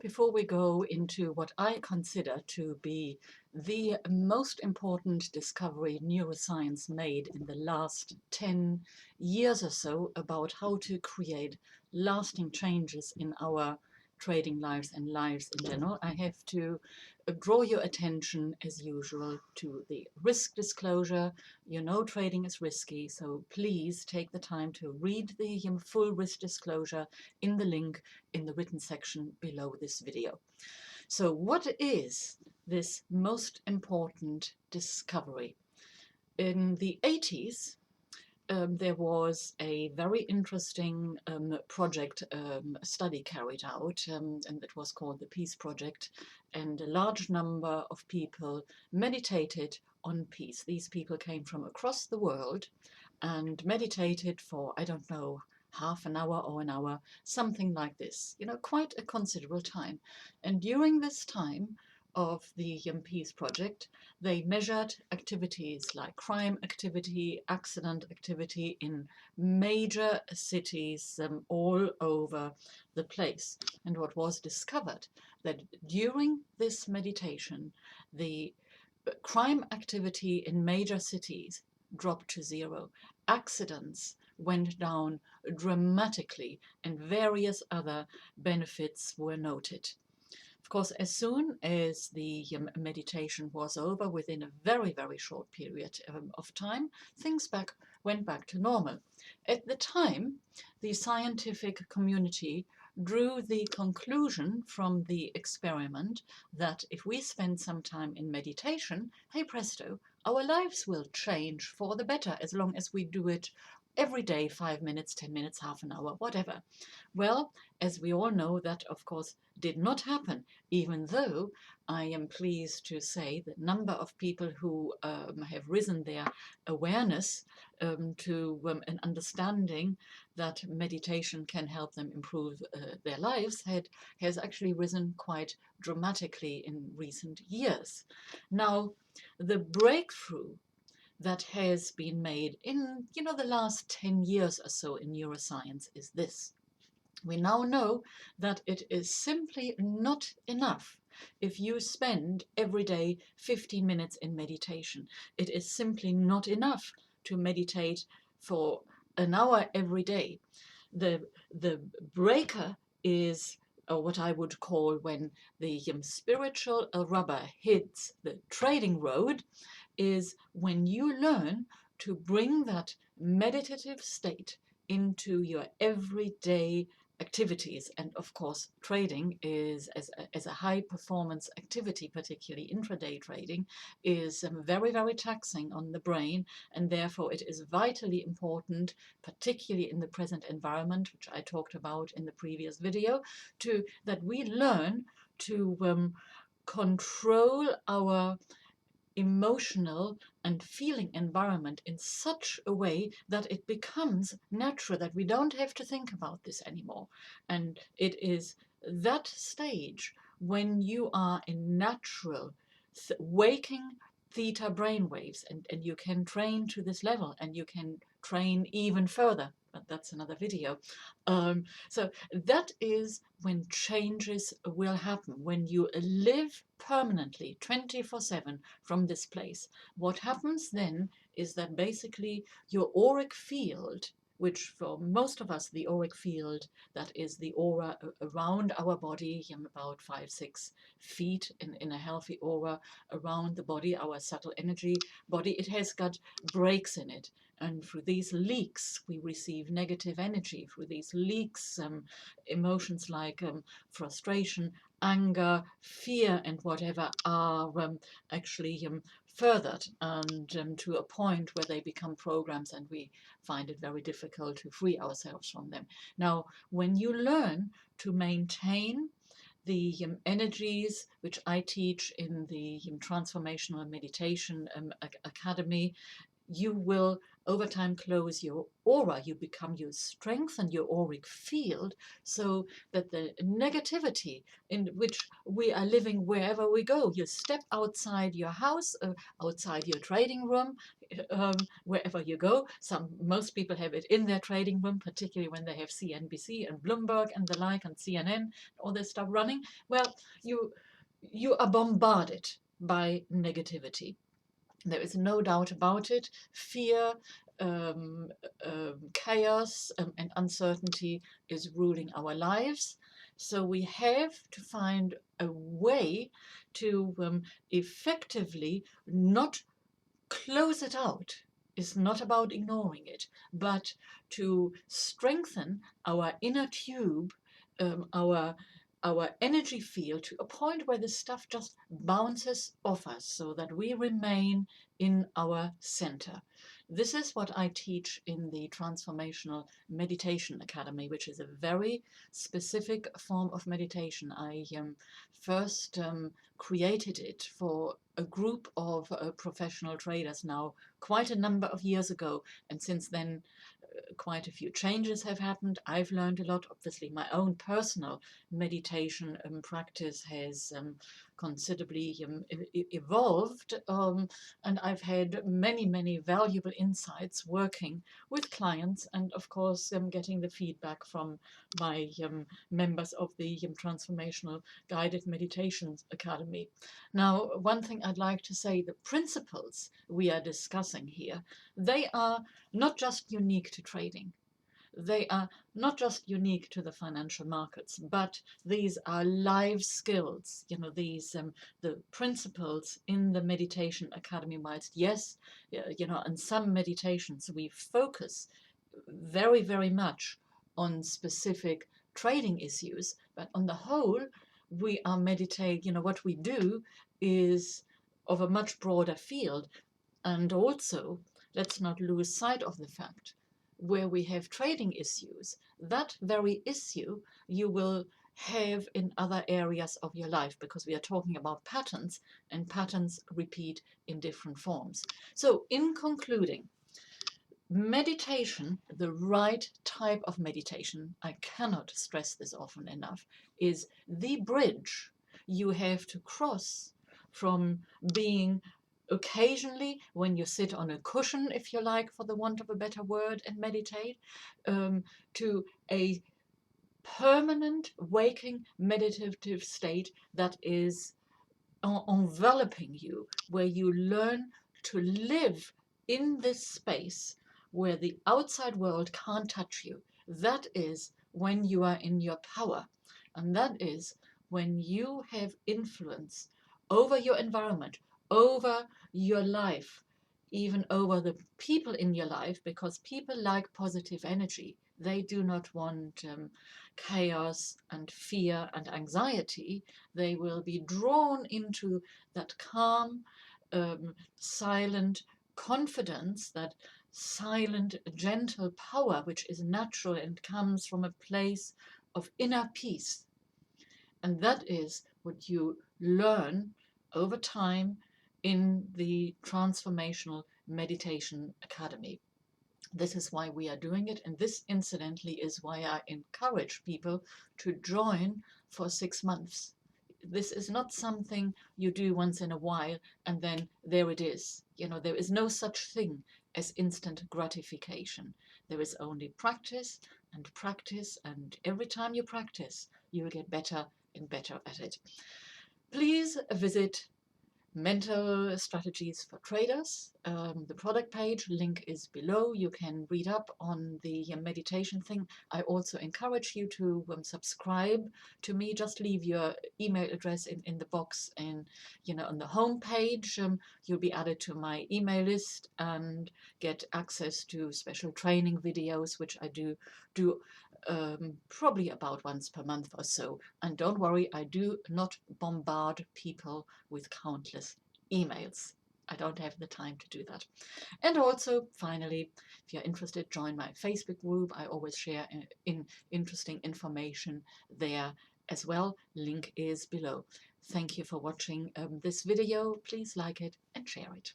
Before we go into what I consider to be the most important discovery neuroscience made in the last 10 years or so about how to create lasting changes in our trading lives and lives in general, I have to draw your attention, as usual, to the risk disclosure. You know trading is risky, so please take the time to read the full risk disclosure in the link in the written section below this video. So what is this most important discovery? In the 80s, there was a very interesting project, study carried out, and it was called the Peace Project, and a large number of people meditated on peace. These people came from across the world and meditated for, I don't know, half an hour or an hour, something like this, quite a considerable time. And during this time of the Peace Project, they measured activities like crime activity, accident activity in major cities all over the place. And what was discovered, that during this meditation, the crime activity in major cities dropped to zero. Accidents went down dramatically, and various other benefits were noted. Of course, as soon as the meditation was over, within a very, very short period of time, things went back to normal. At the time, the scientific community drew the conclusion from the experiment that if we spend some time in meditation, hey presto, our lives will change for the better as long as we do it every day, 5 minutes, 10 minutes, half an hour, whatever. Well, as we all know, that of course did not happen, even though I am pleased to say the number of people who have risen their awareness to an understanding that meditation can help them improve their lives has actually risen quite dramatically in recent years. Now, the breakthrough that has been made in the last 10 years or so in neuroscience is this. We now know that it is simply not enough if you spend every day 15 minutes in meditation. It is simply not enough to meditate for an hour every day. The breaker is what I would call when the spiritual rubber hits the trading road, is when you learn to bring that meditative state into your everyday activities. And of course, trading is, as a high performance activity, particularly intraday trading, is very, very taxing on the brain, and therefore it is vitally important, particularly in the present environment, which I talked about in the previous video, that we learn to control our emotional and feeling environment in such a way that it becomes natural, that we don't have to think about this anymore. And it is that stage when you are in natural waking theta brainwaves, and you can train to this level, and you can train even further, but that's another video. So that is when changes will happen, when you live permanently 24/7 from this place. What happens then is that basically your auric field, which for most of us, the auric field, that is the aura around our body, about 5-6 feet in a healthy aura around the body, our subtle energy body, it has got breaks in it. And through these leaks, we receive negative energy. Through these leaks, emotions like frustration, anger, fear, and whatever are actually furthered, and to a point where they become programs, and we find it very difficult to free ourselves from them. Now, when you learn to maintain the energies, which I teach in the Transformational Meditation Academy, you will over time close your aura. You strengthen your auric field so that the negativity in which we are living wherever we go, you step outside your house, outside your trading room, wherever you go. Most people have it in their trading room, particularly when they have CNBC and Bloomberg and the like, and CNN, all this stuff running. Well, you are bombarded by negativity. There is no doubt about it. Fear, um, chaos, and uncertainty is ruling our lives. So we have to find a way to effectively not close it out. Is not about ignoring it, but to strengthen our inner tube, our energy field to a point where the stuff just bounces off us so that we remain in our center. This is what I teach in the Transformational Meditation Academy, which is a very specific form of meditation. I first created it for a group of professional traders now quite a number of years ago, and since then quite a few changes have happened. I've learned a lot. Obviously, my own personal meditation practice has considerably evolved, and I've had many, many valuable insights working with clients, and of course, getting the feedback from my members of the Transformational Guided Meditations Academy. Now, one thing I'd like to say, the principles we are discussing here, they are not just unique to trading. They are not just unique to the financial markets, but these are life skills. These the principles in the Meditation Academy. Whilst yes, in some meditations we focus very, very much on specific trading issues, but on the whole, we are meditate. What we do is of a much broader field. And also, let's not lose sight of the fact, where we have trading issues, that very issue you will have in other areas of your life, because we are talking about patterns, and patterns repeat in different forms. So, in concluding, meditation, the right type of meditation, I cannot stress this often enough, is the bridge you have to cross from being occasionally, when you sit on a cushion, if you like, for the want of a better word, and meditate, to a permanent waking meditative state that is enveloping you, where you learn to live in this space where the outside world can't touch you. That is when you are in your power. And that is when you have influence over your environment, over your life, even over the people in your life, because people like positive energy. They do not want chaos and fear and anxiety. They will be drawn into that calm, silent confidence, that silent, gentle power, which is natural and comes from a place of inner peace. And that is what you learn over time in the Transformational Meditation Academy. This is why we are doing it, and this incidentally is why I encourage people to join for 6 months. This is not something you do once in a while and then there it is. There is no such thing as instant gratification. There is only practice and practice, and every time you practice, you will get better and better at it. Please visit Mental Strategies for Traders. The product page link is below. You can read up on the meditation thing. I also encourage you to subscribe to me. Just leave your email address in the box, and on the home page you'll be added to my email list and get access to special training videos, which I do probably about once per month or so. And don't worry, I do not bombard people with countless emails. I don't have the time to do that. And also, finally, if you're interested, join my Facebook group. I always share interesting information there as well. Link is below. Thank you for watching this video. Please like it and share it.